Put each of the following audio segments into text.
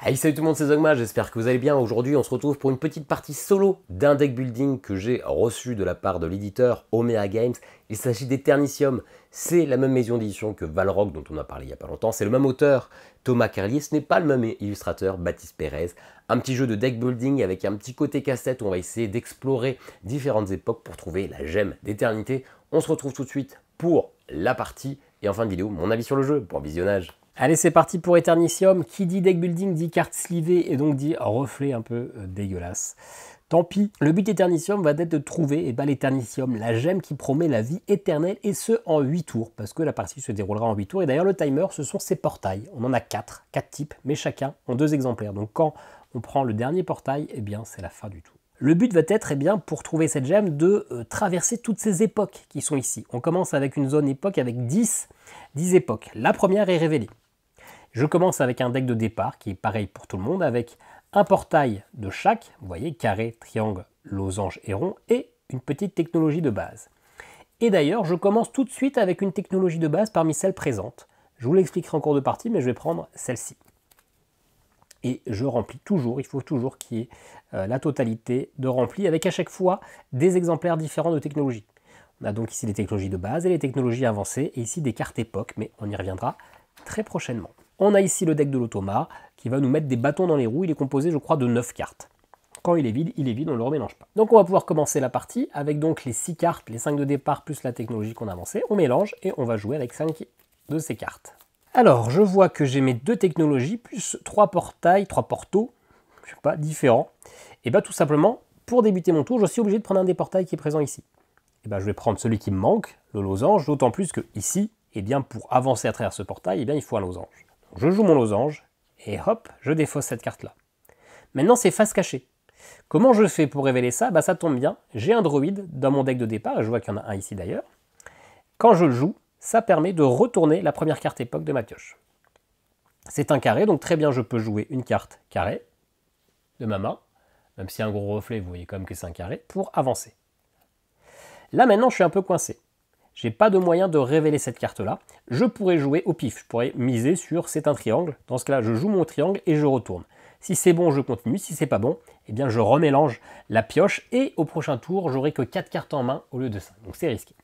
Hey, salut tout le monde, c'est Zogma, j'espère que vous allez bien. Aujourd'hui, on se retrouve pour une petite partie solo d'un deck building que j'ai reçu de la part de l'éditeur Omea Games. Il s'agit d'Eternicium. C'est la même maison d'édition que Valrock dont on a parlé il n'y a pas longtemps. C'est le même auteur, Thomas Kerlier. Ce n'est pas le même illustrateur, Baptiste Pérez. Un petit jeu de deck building avec un petit côté casse-tête où on va essayer d'explorer différentes époques pour trouver la gemme d'éternité. On se retrouve tout de suite pour la partie et en fin de vidéo, mon avis sur le jeu. Bon visionnage. Allez, c'est parti pour Eternicium. Qui dit deck building dit carte slivée et donc dit reflet un peu dégueulasse. Tant pis, le but d'Eternicium va être de trouver l'Eternicium, la gemme qui promet la vie éternelle, et ce en 8 tours, parce que la partie se déroulera en 8 tours. Et d'ailleurs, le timer, ce sont ces portails. On en a 4 types, mais chacun en 2 exemplaires. Donc quand on prend le dernier portail, eh bien c'est la fin du tour. Le but va être, pour trouver cette gemme, de traverser toutes ces époques qui sont ici. On commence avec une zone époque avec 10 époques. La première est révélée. Je commence avec un deck de départ qui est pareil pour tout le monde, avec un portail de chaque, vous voyez, carré, triangle, losange et rond, et une petite technologie de base. Et d'ailleurs, je commence tout de suite avec une technologie de base parmi celles présentes. Je vous l'expliquerai en cours de partie, mais je vais prendre celle-ci. Et je remplis toujours, il faut toujours qu'il y ait la totalité de rempli, avec à chaque fois des exemplaires différents de technologies. On a donc ici les technologies de base et les technologies avancées, et ici des cartes époques, mais on y reviendra très prochainement. On a ici le deck de l'automa qui va nous mettre des bâtons dans les roues. Il est composé, je crois, de 9 cartes. Quand il est vide, on ne le remélange pas. Donc on va pouvoir commencer la partie avec donc les 6 cartes, les 5 de départ plus la technologie qu'on a avancée. On mélange et on va jouer avec 5 de ces cartes. Alors, je vois que j'ai mes 2 technologies plus 3 portails, 3 portaux, je sais pas, différents. Et bien tout simplement, pour débuter mon tour, je suis obligé de prendre un des portails qui est présent ici. Et bien je vais prendre celui qui me manque, le losange, d'autant plus que ici, pour avancer à travers ce portail, il faut un losange. Je joue mon losange, et hop, je défausse cette carte-là. Maintenant, c'est face cachée. Comment je fais pour révéler ça? Ça tombe bien, j'ai un druide dans mon deck de départ, et je vois qu'il y en a un ici d'ailleurs. Quand je le joue, ça permet de retourner la première carte époque de ma pioche. C'est un carré, donc très bien, je peux jouer une carte carré de ma main, même s'il y a un gros reflet, vous voyez quand même que c'est un carré, pour avancer. Là, maintenant, je suis un peu coincé. J'ai pas de moyen de révéler cette carte-là. Je pourrais jouer au pif. Je pourrais miser sur c'est un triangle. Dans ce cas-là, je joue mon triangle et je retourne. Si c'est bon, je continue. Si c'est pas bon, je remélange la pioche. Et au prochain tour, j'aurai que 4 cartes en main au lieu de 5. Donc c'est risqué.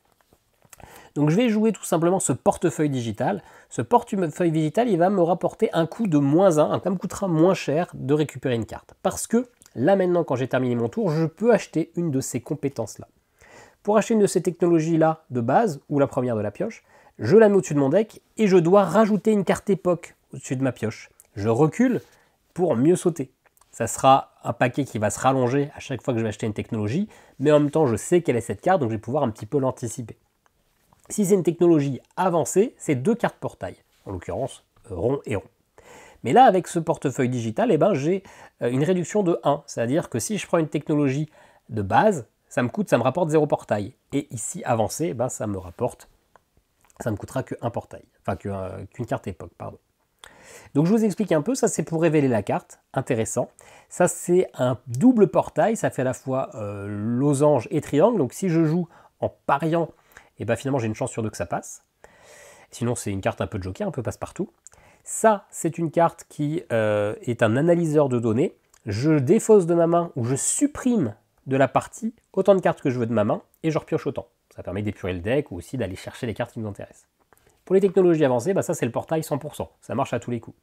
Donc je vais jouer tout simplement ce portefeuille digital. Ce portefeuille digital, il va me rapporter un coût de -1. Ça me coûtera moins cher de récupérer une carte. Parce que là maintenant, quand j'ai terminé mon tour, je peux acheter une de ces compétences-là. Pour acheter une de ces technologies-là de base, ou la première de la pioche, je la mets au-dessus de mon deck et je dois rajouter une carte époque au-dessus de ma pioche. Je recule pour mieux sauter. Ça sera un paquet qui va se rallonger à chaque fois que je vais acheter une technologie, mais en même temps je sais quelle est cette carte, donc je vais pouvoir un petit peu l'anticiper. Si c'est une technologie avancée, c'est 2 cartes portail, en l'occurrence rond et rond. Mais là, avec ce portefeuille digital, j'ai une réduction de 1, c'est-à-dire que si je prends une technologie de base, ça me rapporte 0 portail. Et ici, avancé, ça me coûtera que 1 portail. Enfin, qu'une carte époque, pardon. Donc je vous explique un peu, ça c'est pour révéler la carte, intéressant. Ça c'est un double portail, ça fait à la fois losange et triangle. Donc si je joue en pariant, finalement j'ai une chance sur 2 que ça passe. Sinon c'est une carte un peu de joker, un peu passe-partout. Ça c'est une carte qui est un analyseur de données. Je défausse de ma main ou je supprime de la partie autant de cartes que je veux de ma main et je repioche autant. Ça permet d'épurer le deck ou aussi d'aller chercher les cartes qui nous intéressent. Pour les technologies avancées, ça c'est le portail 100%, ça marche à tous les coups.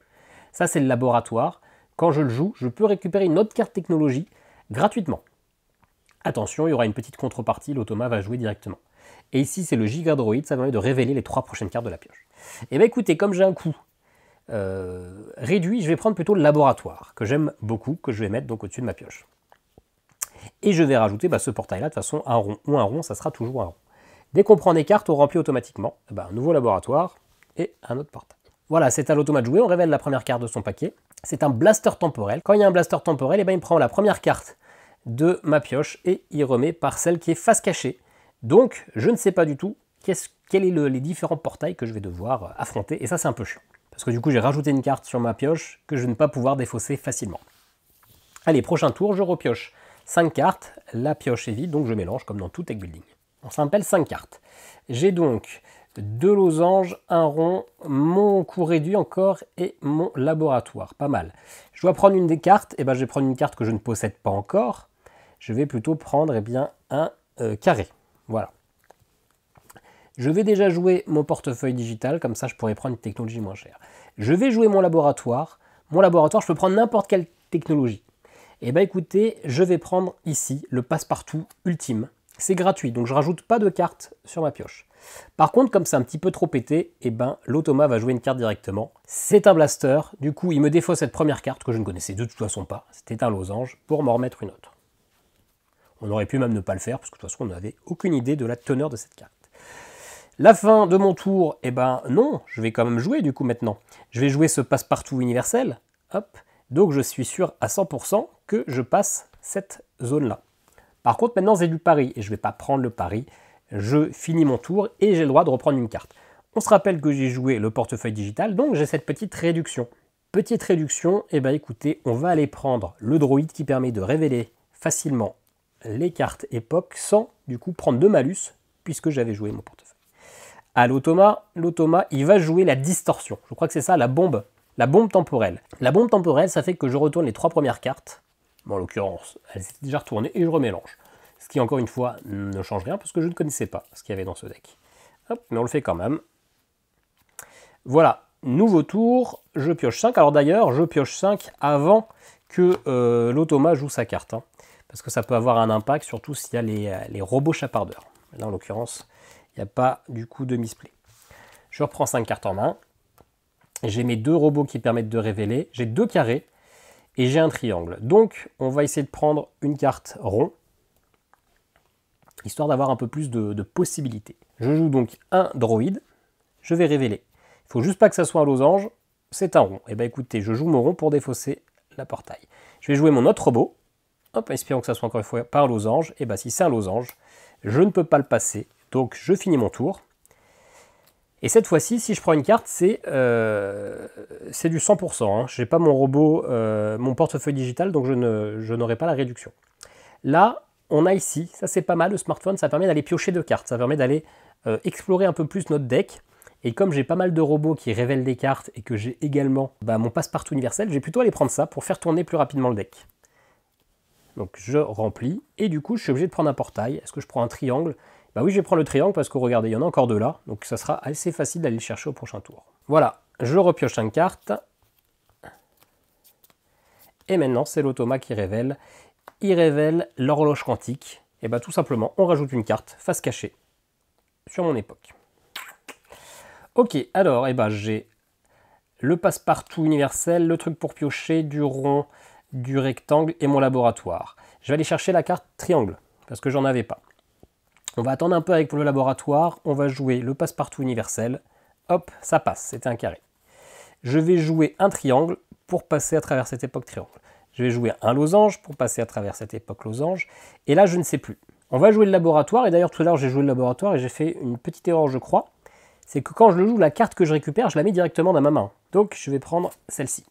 Ça c'est le laboratoire, quand je le joue, je peux récupérer une autre carte technologie gratuitement. Attention, il y aura une petite contrepartie, l'automa va jouer directement. Et ici c'est le gigadroïde, ça permet de révéler les 3 prochaines cartes de la pioche. Et écoutez, comme j'ai un coût réduit, je vais prendre plutôt le laboratoire, que j'aime beaucoup, que je vais mettre donc au-dessus de ma pioche. Et je vais rajouter ce portail-là, de toute façon, un rond ou un rond, ça sera toujours un rond. Dès qu'on prend des cartes, on remplit automatiquement un nouveau laboratoire et un autre portail. Voilà, c'est à l'automa de jouer, on révèle la première carte de son paquet. C'est un blaster temporel. Quand il y a un blaster temporel, il prend la première carte de ma pioche et il remet par celle qui est face cachée. Donc, je ne sais pas du tout quels sont les différents portails que je vais devoir affronter. Et ça, c'est un peu chiant. Parce que du coup, j'ai rajouté une carte sur ma pioche que je ne vais pas pouvoir défausser facilement. Allez, prochain tour, je repioche 5 cartes, la pioche est vide, donc je mélange comme dans tout deck building. On s'appelle 5 cartes. J'ai donc 2 losanges, un rond, mon coût réduit encore et mon laboratoire. Pas mal. Je dois prendre une des cartes. Et ben, je vais prendre une carte que je ne possède pas encore. Je vais plutôt prendre un carré. Voilà. Je vais déjà jouer mon portefeuille digital. Comme ça, je pourrais prendre une technologie moins chère. Je vais jouer mon laboratoire. Mon laboratoire, je peux prendre n'importe quelle technologie. Et bien écoutez, je vais prendre ici le passe-partout ultime. C'est gratuit, donc je ne rajoute pas de cartes sur ma pioche. Par contre, comme c'est un petit peu trop pété, et ben l'automa va jouer une carte directement. C'est un blaster, du coup il me défausse cette première carte que je ne connaissais de toute façon pas. C'était un losange pour m'en remettre une autre. On aurait pu même ne pas le faire, parce que de toute façon on n'avait aucune idée de la teneur de cette carte. La fin de mon tour, et ben non, je vais quand même jouer du coup maintenant. Je vais jouer ce passe-partout universel, hop. Donc je suis sûr à 100% que je passe cette zone-là. Par contre, maintenant c'est du pari, et je ne vais pas prendre le pari. Je finis mon tour, et j'ai le droit de reprendre une carte. On se rappelle que j'ai joué le portefeuille digital, donc j'ai cette petite réduction. Petite réduction, et bien écoutez, on va aller prendre le droïde qui permet de révéler facilement les cartes époque, sans du coup prendre de malus, puisque j'avais joué mon portefeuille. À l'automa, il va jouer la distorsion. Je crois que c'est ça, la bombe temporelle. La bombe temporelle, ça fait que je retourne les 3 premières cartes. Bon, en l'occurrence, elles étaient déjà retournées et je remélange. Ce qui, encore une fois, ne change rien parce que je ne connaissais pas ce qu'il y avait dans ce deck. Hop, mais on le fait quand même. Voilà, nouveau tour, je pioche 5. Alors d'ailleurs, je pioche 5 avant que l'automa joue sa carte. Hein, parce que ça peut avoir un impact, surtout s'il y a les robots chapardeurs. Là, en l'occurrence, il n'y a pas du coup de misplay. Je reprends 5 cartes en main. J'ai mes 2 robots qui permettent de révéler. J'ai 2 carrés et j'ai un triangle. Donc, on va essayer de prendre une carte rond, histoire d'avoir un peu plus de possibilités. Je joue donc un droïde. Je vais révéler. Il ne faut juste pas que ça soit un losange. C'est un rond. Et bien écoutez, je joue mon rond pour défausser la portail. Je vais jouer mon autre robot. Hop, espérons que ça soit encore une fois pas un losange. Et bien si c'est un losange, je ne peux pas le passer. Donc je finis mon tour. Et cette fois-ci, si je prends une carte, c'est du 100%. Hein. Je n'ai pas mon robot, mon portefeuille digital, donc je n'aurai pas la réduction. Là, on a ici, ça c'est pas mal, le smartphone, ça permet d'aller piocher 2 cartes. Ça permet d'aller explorer un peu plus notre deck. Et comme j'ai pas mal de robots qui révèlent des cartes et que j'ai également mon passe-partout universel, je vais plutôt aller prendre ça pour faire tourner plus rapidement le deck. Donc je remplis, et du coup je suis obligé de prendre un portail. Est-ce que je prends un triangle? Bah oui, je vais prendre le triangle parce que regardez, il y en a encore 2 là, donc ça sera assez facile d'aller le chercher au prochain tour. Voilà, je repioche 5 cartes. Et maintenant, c'est l'automa qui révèle. Il révèle l'horloge quantique. Et bah tout simplement, on rajoute une carte face cachée sur mon époque. Ok, alors, j'ai le passe-partout universel, le truc pour piocher, du rond, du rectangle et mon laboratoire. Je vais aller chercher la carte triangle, parce que j'en avais pas. On va attendre un peu avec le laboratoire, on va jouer le passe-partout universel. Hop, ça passe, c'était un carré. Je vais jouer un triangle pour passer à travers cette époque triangle. Je vais jouer un losange pour passer à travers cette époque losange. Et là, je ne sais plus. On va jouer le laboratoire, et d'ailleurs tout à l'heure j'ai joué le laboratoire et j'ai fait une petite erreur, je crois. C'est que quand je le joue, la carte que je récupère, je la mets directement dans ma main. Donc je vais prendre celle-ci.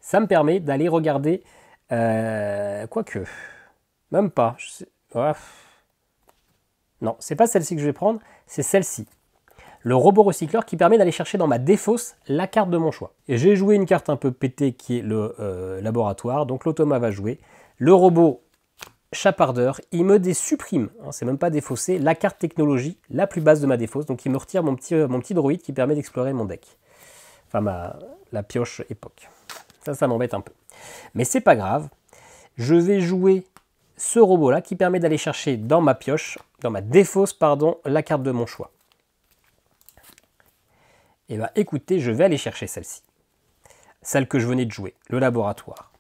Ça me permet d'aller regarder... quoique... Même pas. Ouais. Non, c'est pas celle-ci que je vais prendre, c'est celle-ci. Le robot recycleur qui permet d'aller chercher dans ma défausse la carte de mon choix. Et j'ai joué une carte un peu pétée qui est le laboratoire, donc l'automa va jouer. Le robot chapardeur, il me supprime, hein, c'est même pas défaussé, la carte technologie la plus basse de ma défausse, donc il me retire mon petit droïde qui permet d'explorer mon deck. Enfin, la pioche époque. Ça m'embête un peu. Mais c'est pas grave, je vais jouer ce robot-là qui permet d'aller chercher dans ma pioche, dans ma défausse, pardon, la carte de mon choix. Et bien écoutez, je vais aller chercher celle-ci. Celle que je venais de jouer, le laboratoire.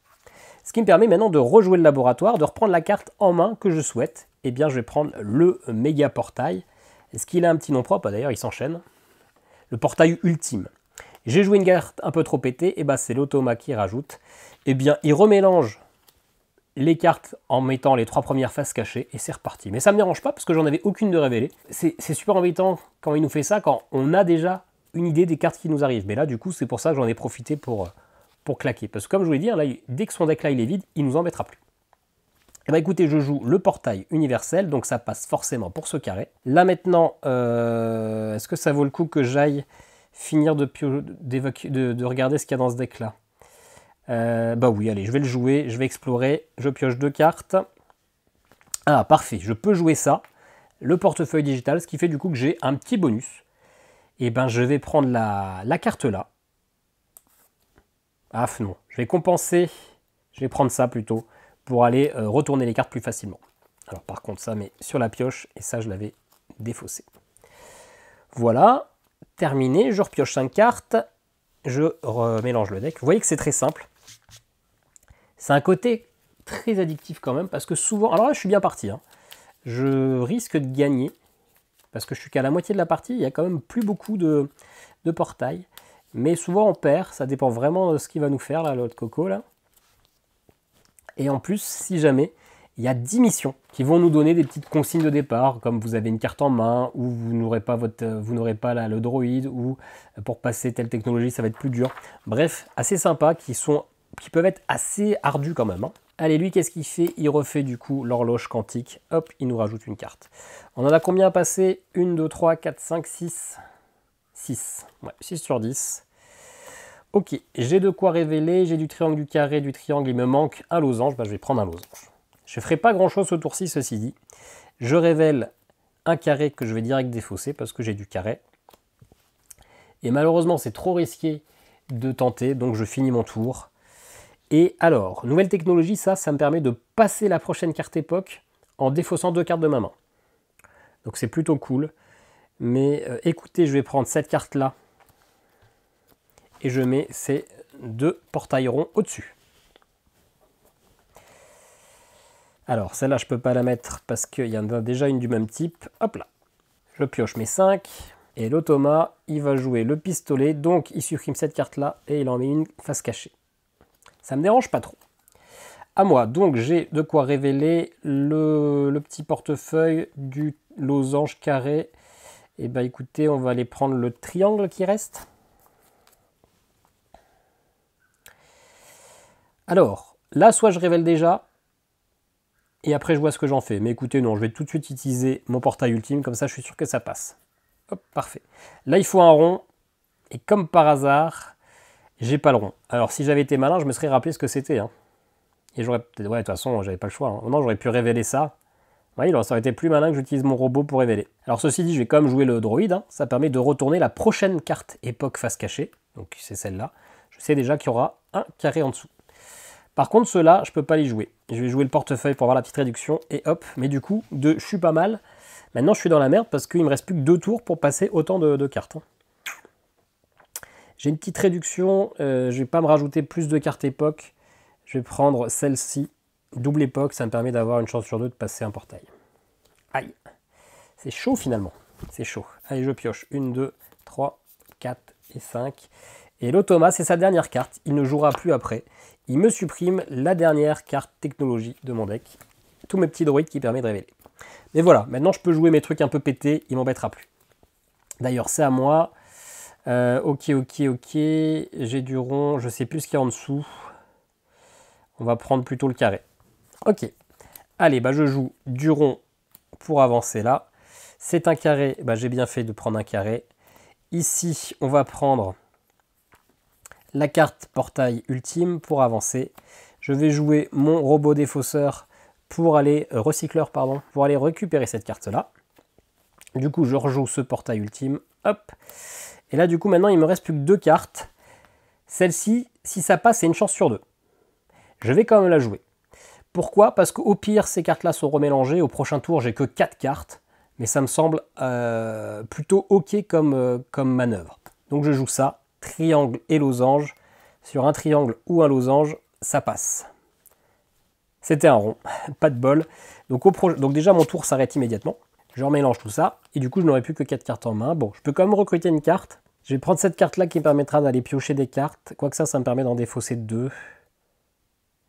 Ce qui me permet maintenant de rejouer le laboratoire, de reprendre la carte en main que je souhaite. Eh bien je vais prendre le méga portail. Est-ce qu'il a un petit nom propre? D'ailleurs il s'enchaîne. Le portail ultime. J'ai joué une carte un peu trop pétée, et bien c'est l'automa qui rajoute. Eh bien il remélange les cartes en mettant les 3 premières faces cachées et c'est reparti. Mais ça ne me dérange pas parce que j'en avais aucune de révélée. C'est super embêtant quand il nous fait ça, quand on a déjà une idée des cartes qui nous arrivent. Mais là, du coup, c'est pour ça que j'en ai profité pour claquer. Parce que comme je vous l'ai dit, là, dès que son deck là il est vide, il nous embêtera plus. Eh ben écoutez, je joue le portail universel, donc ça passe forcément pour ce carré. Là maintenant, est-ce que ça vaut le coup que j'aille finir de regarder ce qu'il y a dans ce deck-là? Bah oui, allez, je vais le jouer, je vais explorer, je pioche 2 cartes. Ah, parfait, je peux jouer ça, le portefeuille digital, ce qui fait du coup que j'ai un petit bonus. Et ben je vais prendre la carte là. Ah non, je vais compenser, je vais prendre ça plutôt, pour aller retourner les cartes plus facilement. Alors par contre ça met sur la pioche, et ça je l'avais défaussé. Voilà, terminé, je repioche 5 cartes, je remélange le deck. Vous voyez que c'est très simple. C'est un côté très addictif quand même, parce que souvent, alors là je suis bien parti, hein. Je risque de gagner, parce que je suis qu'à la moitié de la partie, il y a quand même plus beaucoup de portails, mais souvent on perd, ça dépend vraiment de ce qu'il va nous faire là, l'autre coco là. Et en plus, si jamais, il y a 10 missions qui vont nous donner des petites consignes de départ, comme vous avez une carte en main, ou vous n'aurez pas, le droïde, ou pour passer telle technologie, ça va être plus dur. Bref, assez sympa, qui peuvent être assez ardus quand même, hein. Allez, lui, qu'est-ce qu'il fait? Il refait du coup l'horloge quantique. Hop, il nous rajoute une carte. On en a combien à passer? 1, 2, 3, 4, 5, 6. 6. Ouais, 6 sur 10. Ok, j'ai de quoi révéler, j'ai du triangle, du carré, du triangle, il me manque un losange, bah, je vais prendre un losange. Je ne ferai pas grand chose ce tour-ci, ceci dit. Je révèle un carré que je vais direct défausser parce que j'ai du carré. Et malheureusement, c'est trop risqué de tenter, donc je finis mon tour. Et alors, nouvelle technologie, ça me permet de passer la prochaine carte époque en défaussant 2 cartes de ma main. Donc c'est plutôt cool. Mais écoutez, je vais prendre cette carte-là. Et je mets ces 2 portails ronds au-dessus. Alors, celle-là, je ne peux pas la mettre parce qu'il y en a déjà une du même type. Hop là. Je pioche mes 5. Et l'automa, il va jouer le pistolet. Donc, il supprime cette carte-là et il en met une face cachée. Ça me dérange pas trop. À moi, donc j'ai de quoi révéler le petit portefeuille du losange carré. Et bah écoutez, on va aller prendre le triangle qui reste. Alors, là, soit je révèle déjà, et après je vois ce que j'en fais. Mais écoutez, non, je vais tout de suite utiliser mon portail ultime, comme ça je suis sûr que ça passe. Hop, parfait. Là, il faut un rond, et comme par hasard, j'ai pas le rond. Alors, si j'avais été malin, je me serais rappelé ce que c'était, hein. Et j'aurais peut-être... Ouais, de toute façon, j'avais pas le choix, hein. Non, j'aurais pu révéler ça. Oui, alors ça aurait été plus malin que j'utilise mon robot pour révéler. Alors ceci dit, je vais quand même jouer le droïde, hein. Ça permet de retourner la prochaine carte époque face cachée. Donc c'est celle-là. Je sais déjà qu'il y aura un carré en dessous. Par contre, ceux-là, je peux pas les jouer. Je vais jouer le portefeuille pour avoir la petite réduction, et hop. Mais du coup, je suis pas mal. Maintenant, je suis dans la merde parce qu'il me reste plus que 2 tours pour passer autant de cartes, hein. J'ai une petite réduction, je vais pas me rajouter plus de cartes époque. Je vais prendre celle-ci, double époque, ça me permet d'avoir une chance sur 2 de passer un portail. Aïe, c'est chaud finalement, c'est chaud. Allez, je pioche 1, 2, 3, 4 et 5. Et l'automa, c'est sa dernière carte, il ne jouera plus après. Il me supprime la dernière carte technologie de mon deck. Tous mes petits droïdes qui permettent de révéler. Mais voilà, maintenant je peux jouer mes trucs un peu pétés, il m'embêtera plus. D'ailleurs, c'est à moi. Ok, j'ai du rond, je sais plus ce qu'il y a en dessous. On va prendre plutôt le carré. Ok, allez, bah je joue du rond pour avancer là. C'est un carré, bah j'ai bien fait de prendre un carré. Ici, on va prendre la carte portail ultime pour avancer. Je vais jouer mon robot défausseur pour aller, recycleur pardon, pour aller récupérer cette carte-là. Du coup, je rejoue ce portail ultime, hop. Et là, du coup, maintenant, il me reste plus que 2 cartes. Celle-ci, si ça passe, c'est une chance sur 2. Je vais quand même la jouer. Pourquoi? Parce qu'au pire, ces cartes-là sont remélangées. Au prochain tour, j'ai que 4 cartes. Mais ça me semble plutôt OK comme manœuvre. Donc je joue ça, triangle et losange. Sur un triangle ou un losange, ça passe. C'était un rond, pas de bol. Donc déjà, mon tour s'arrête immédiatement. Je remélange tout ça. Et du coup, je n'aurai plus que 4 cartes en main. Bon, je peux quand même recruter une carte. Je vais prendre cette carte-là qui me permettra d'aller piocher des cartes. Quoique ça me permet d'en défausser 2.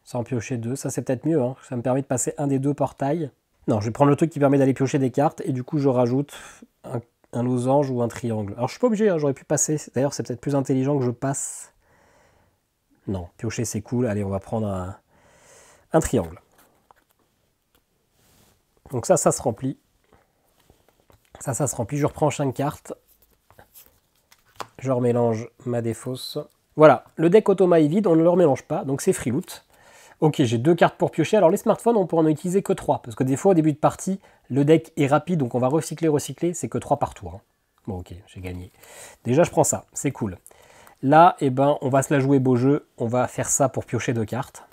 Sans piocher 2, ça c'est peut-être mieux, hein. Ça me permet de passer un des 2 portails. Non, je vais prendre le truc qui permet d'aller piocher des cartes, et du coup je rajoute un losange ou un triangle. Alors je suis pas obligé, hein, j'aurais pu passer, d'ailleurs c'est peut-être plus intelligent que je passe. Non, piocher c'est cool, allez on va prendre un triangle. Donc ça se remplit. Ça se remplit. Je reprends 5 cartes. Je remélange ma défausse. Voilà, le deck Automa est vide, on ne le remélange pas, donc c'est free loot. Ok, j'ai 2 cartes pour piocher. Alors les smartphones, on pourra en utiliser que 3, parce que des fois au début de partie, le deck est rapide, donc on va recycler, c'est que 3 par tour. Hein. Bon ok, j'ai gagné. Déjà je prends ça, c'est cool. Là, eh ben, on va se la jouer beau jeu, on va faire ça pour piocher 2 cartes.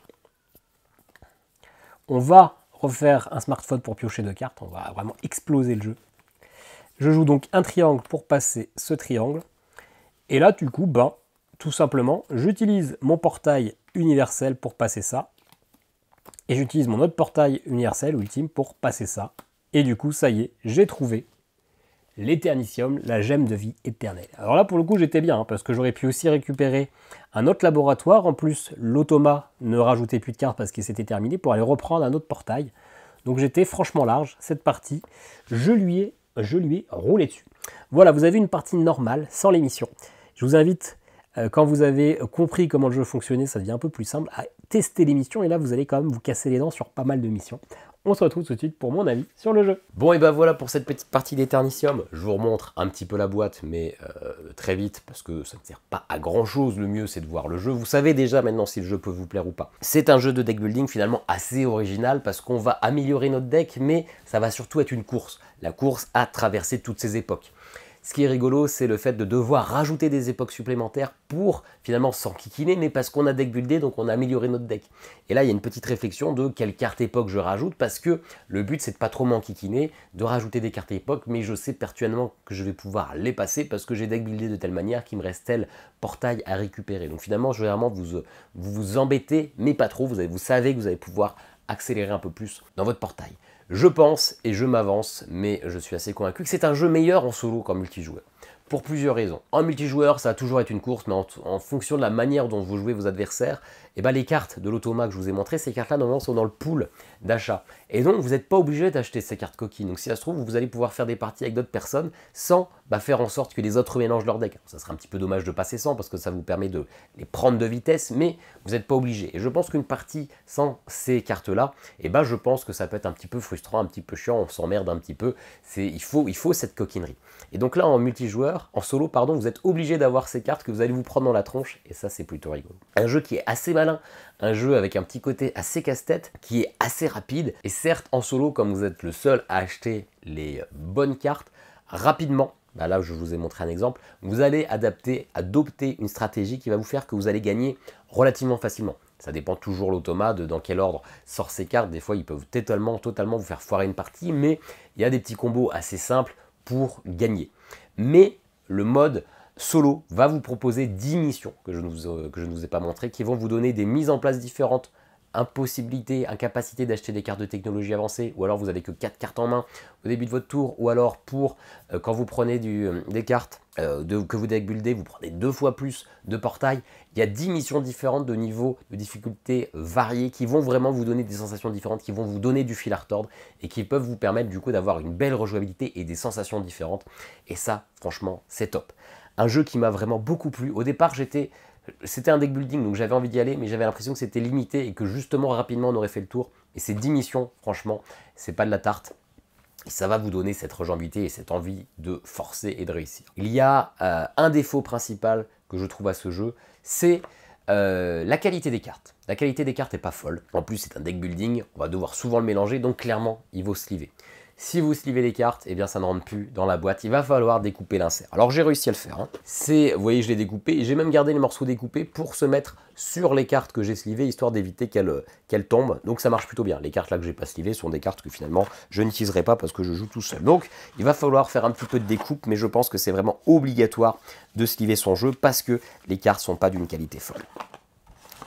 On va refaire un smartphone pour piocher 2 cartes, on va vraiment exploser le jeu. Je joue donc un triangle pour passer ce triangle. Et là, du coup, ben, tout simplement, j'utilise mon portail universel pour passer ça. Et j'utilise mon autre portail universel ou ultime pour passer ça. Et du coup, ça y est, j'ai trouvé l'Éternicium, la gemme de vie éternelle. Alors là, pour le coup, j'étais bien, hein, parce que j'aurais pu aussi récupérer un autre laboratoire. En plus, l'Automa ne rajoutait plus de cartes parce qu'il s'était terminé pour aller reprendre un autre portail. Donc j'étais franchement large. Cette partie, je lui ai roulé dessus. Voilà, vous avez une partie normale, sans l'émission. Je vous invite, quand vous avez compris comment le jeu fonctionnait, ça devient un peu plus simple, à tester les missions. Et là, vous allez quand même vous casser les dents sur pas mal de missions. On se retrouve tout de suite pour mon avis sur le jeu. Bon, et ben voilà pour cette petite partie d'Éternicium. Je vous remontre un petit peu la boîte, mais très vite, parce que ça ne sert pas à grand chose. Le mieux, c'est de voir le jeu. Vous savez déjà maintenant si le jeu peut vous plaire ou pas. C'est un jeu de deck building finalement assez original, parce qu'on va améliorer notre deck, mais ça va surtout être une course. La course à traverser toutes ces époques. Ce qui est rigolo, c'est le fait de devoir rajouter des époques supplémentaires pour finalement s'enquiquiner, mais parce qu'on a deck buildé, donc on a amélioré notre deck. Et là, il y a une petite réflexion de quelle carte époque je rajoute, parce que le but, c'est de pas trop m'enquiquiner, de rajouter des cartes époque, mais je sais pertinemment que je vais pouvoir les passer parce que j'ai deck buildé de telle manière qu'il me reste tel portail à récupérer. Donc finalement, je vais vraiment vous embêter, mais pas trop. Vous savez que vous allez pouvoir accélérer un peu plus dans votre portail. Je pense et je m'avance, mais je suis assez convaincu que c'est un jeu meilleur en solo qu'en multijoueur. Pour plusieurs raisons. En multijoueur, ça va toujours être une course, mais en fonction de la manière dont vous jouez vos adversaires, et ben les cartes de l'Automa que je vous ai montré, ces cartes-là, normalement, sont dans le pool d'achat. Et donc, vous n'êtes pas obligé d'acheter ces cartes coquilles. Donc, si ça se trouve, vous allez pouvoir faire des parties avec d'autres personnes sans faire en sorte que les autres mélangent leur deck. Ça serait un petit peu dommage de passer sans, parce que ça vous permet de les prendre de vitesse, mais vous n'êtes pas obligé. Et je pense qu'une partie sans ces cartes-là, et ben je pense que ça peut être un petit peu frustrant, un petit peu chiant, on s'emmerde un petit peu. Il faut cette coquinerie. Et donc là, en multijoueur, en solo, pardon, vous êtes obligé d'avoir ces cartes que vous allez vous prendre dans la tronche, et ça, c'est plutôt rigolo. Un jeu qui est assez malin, un jeu avec un petit côté assez casse-tête, qui est assez rapide, et certes, en solo, comme vous êtes le seul à acheter les bonnes cartes, rapidement, là je vous ai montré un exemple, vous allez adopter une stratégie qui va vous faire que vous allez gagner relativement facilement. Ça dépend toujours l'Automa, dans quel ordre sort ces cartes. Des fois, ils peuvent totalement vous faire foirer une partie, mais il y a des petits combos assez simples pour gagner. Mais le mode solo va vous proposer 10 missions que je ne vous ai pas montrées, qui vont vous donner des mises en place différentes, impossibilité, incapacité d'acheter des cartes de technologie avancée, ou alors vous n'avez que 4 cartes en main au début de votre tour, ou alors pour quand vous prenez des cartes que vous deck buildez, vous prenez 2 fois plus de portail. Il y a 10 missions différentes de niveaux de difficulté variés qui vont vraiment vous donner des sensations différentes, qui vont vous donner du fil à retordre et qui peuvent vous permettre du coup d'avoir une belle rejouabilité et des sensations différentes. Et ça, franchement, c'est top. Un jeu qui m'a vraiment beaucoup plu. Au départ, c'était un deck building, donc j'avais envie d'y aller, mais j'avais l'impression que c'était limité et que justement rapidement on aurait fait le tour. Et ces 10 missions, franchement, c'est pas de la tarte. Et ça va vous donner cette rejouabilité et cette envie de forcer et de réussir. Il y a un défaut principal que je trouve à ce jeu, c'est la qualité des cartes. La qualité des cartes n'est pas folle. En plus, c'est un deck building, on va devoir souvent le mélanger, donc clairement, il vaut sliver. Si vous slivez les cartes, eh bien ça ne rentre plus dans la boîte. Il va falloir découper l'insert. Alors j'ai réussi à le faire. Hein. Vous voyez, je l'ai découpé. J'ai même gardé les morceaux découpés pour se mettre sur les cartes que j'ai slivées, histoire d'éviter qu'elles tombent. Donc ça marche plutôt bien. Les cartes là que j'ai pas slivées sont des cartes que finalement je n'utiliserai pas parce que je joue tout seul. Donc il va falloir faire un petit peu de découpe, mais je pense que c'est vraiment obligatoire de sliver son jeu parce que les cartes sont pas d'une qualité folle.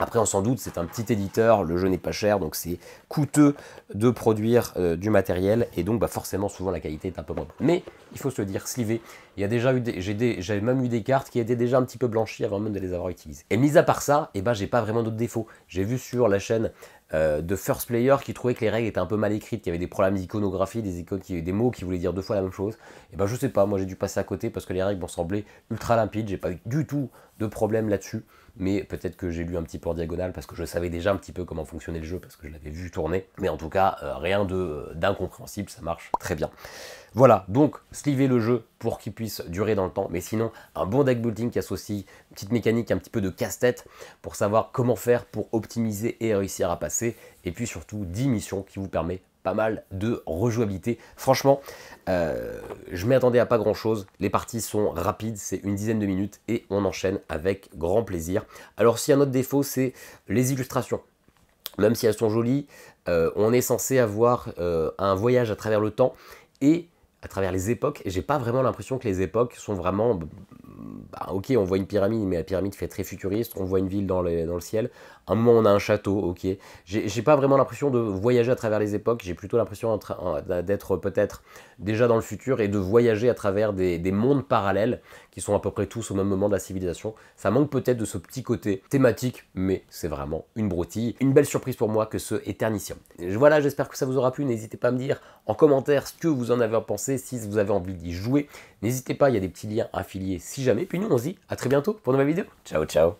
Après, on s'en doute, c'est un petit éditeur, le jeu n'est pas cher, donc c'est coûteux de produire du matériel, et donc forcément, souvent, la qualité est un peu moins bonne. Mais il faut se le dire, slivé. Il y a déjà eu j'avais même eu des cartes qui étaient déjà un petit peu blanchies avant même de les avoir utilisées. Et mis à part ça, eh ben, j'ai pas vraiment d'autres défauts. J'ai vu sur la chaîne de First Player qui trouvait que les règles étaient un peu mal écrites, qu'il y avait des problèmes d'iconographie, des mots qui voulaient dire 2 fois la même chose. Et ben je sais pas, moi j'ai dû passer à côté parce que les règles m'ont semblé ultra limpides, j'ai pas eu du tout de problème là-dessus. Mais peut-être que j'ai lu un petit peu en diagonale parce que je savais déjà un petit peu comment fonctionnait le jeu parce que je l'avais vu tourner. Mais en tout cas, rien d'incompréhensible, ça marche très bien. Voilà, donc sliver le jeu pour qu'il puisse durer dans le temps. Mais sinon, un bon deck building qui associe une petite mécanique, un petit peu de casse-tête pour savoir comment faire pour optimiser et réussir à passer. Et puis surtout, 10 missions qui vous permet pas mal de rejouabilité. Franchement, je m'y attendais à pas grand chose. Les parties sont rapides, c'est une dizaine de minutes et on enchaîne avec grand plaisir. Alors s'il y a un autre défaut, c'est les illustrations. Même si elles sont jolies, on est censé avoir un voyage à travers le temps et à travers les époques. Et j'ai pas vraiment l'impression que les époques sont vraiment... Bah, ok, on voit une pyramide, mais la pyramide fait très futuriste. On voit une ville dans le ciel. À un moment, on a un château, ok. J'ai pas vraiment l'impression de voyager à travers les époques. J'ai plutôt l'impression d'être peut-être déjà dans le futur et de voyager à travers des mondes parallèles qui sont à peu près tous au même moment de la civilisation. Ça manque peut-être de ce petit côté thématique, mais c'est vraiment une broutille. Une belle surprise pour moi que ce Eternicium. Voilà, j'espère que ça vous aura plu. N'hésitez pas à me dire en commentaire ce que vous en avez pensé, si vous avez envie d'y jouer. N'hésitez pas, il y a des petits liens affiliés si jamais. Puis nous, on se dit à très bientôt pour une nouvelle vidéo. Ciao, ciao.